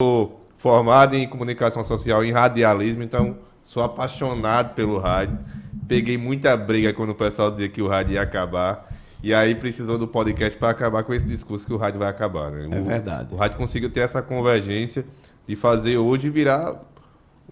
Sou formado em comunicação social, em radialismo, então sou apaixonado pelo rádio. Peguei muita briga quando o pessoal dizia que o rádio ia acabar. E aí precisou do podcast para acabar com esse discurso que o rádio vai acabar, né? É verdade. O rádio conseguiu ter essa convergência de fazer hoje virar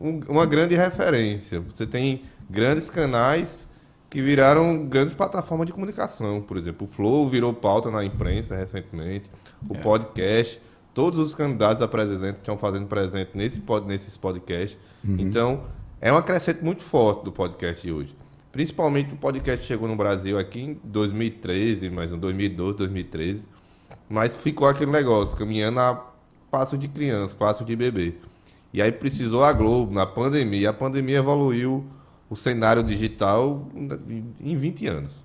uma grande referência. Você tem grandes canais que viraram grandes plataformas de comunicação. Por exemplo, o Flow virou pauta na imprensa recentemente. O podcast, todos os candidatos a presidente estão fazendo presente nesses podcasts. Então, é uma crescente muito forte do podcast de hoje. Principalmente o podcast chegou no Brasil aqui em 2013, mais em 2012, 2013. Mas ficou aquele negócio, caminhando a passo de criança, passo de bebê. E aí precisou a Globo, na pandemia. A pandemia evoluiu o cenário digital em 20 anos.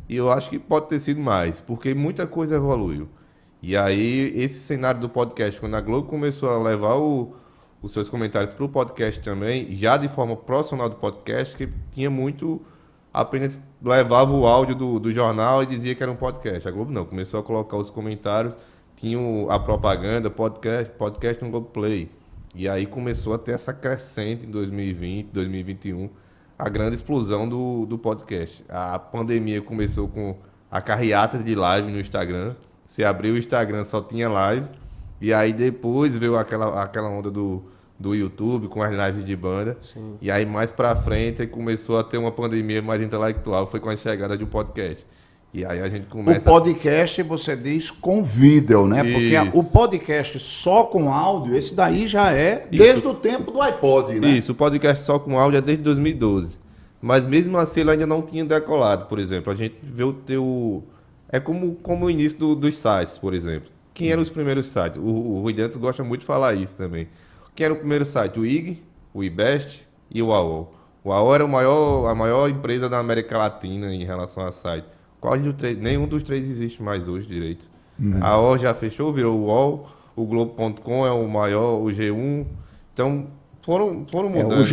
E eu acho que pode ter sido mais, porque muita coisa evoluiu. E aí, esse cenário do podcast, quando a Globo começou a levar os seus comentários para o podcast também, já de forma profissional do podcast, que tinha muito... Apenas levava o áudio do jornal e dizia que era um podcast. A Globo não, começou a colocar os comentários, tinha a propaganda, podcast no Globoplay. E aí começou a ter essa crescente em 2020, 2021, a grande explosão do podcast. A pandemia começou com a carreata de live no Instagram. Você abriu o Instagram, só tinha live. E aí depois veio aquela onda do YouTube com as lives de banda. Sim. E aí mais pra frente começou a ter uma pandemia mais intelectual, foi com a chegada de um podcast. E aí a gente começa... O podcast, você diz, com vídeo, né? Isso. Porque o podcast só com áudio, esse daí já é desde o tempo do iPod, né? Isso, o podcast só com áudio é desde 2012. Mas mesmo assim ele ainda não tinha decolado, por exemplo. A gente vê o teu... É como o início dos sites, por exemplo. Quem eram os primeiros sites? O Rui Dantas gosta muito de falar isso também. Quem era o primeiro site? O IG, o IBEST e o UOL. O UOL era a maior empresa da América Latina em relação a site. Qual dos três? Nenhum dos três existe mais hoje direito. A UOL já fechou, virou o UOL. O Globo.com é o maior, o G1. Então, foram mudando.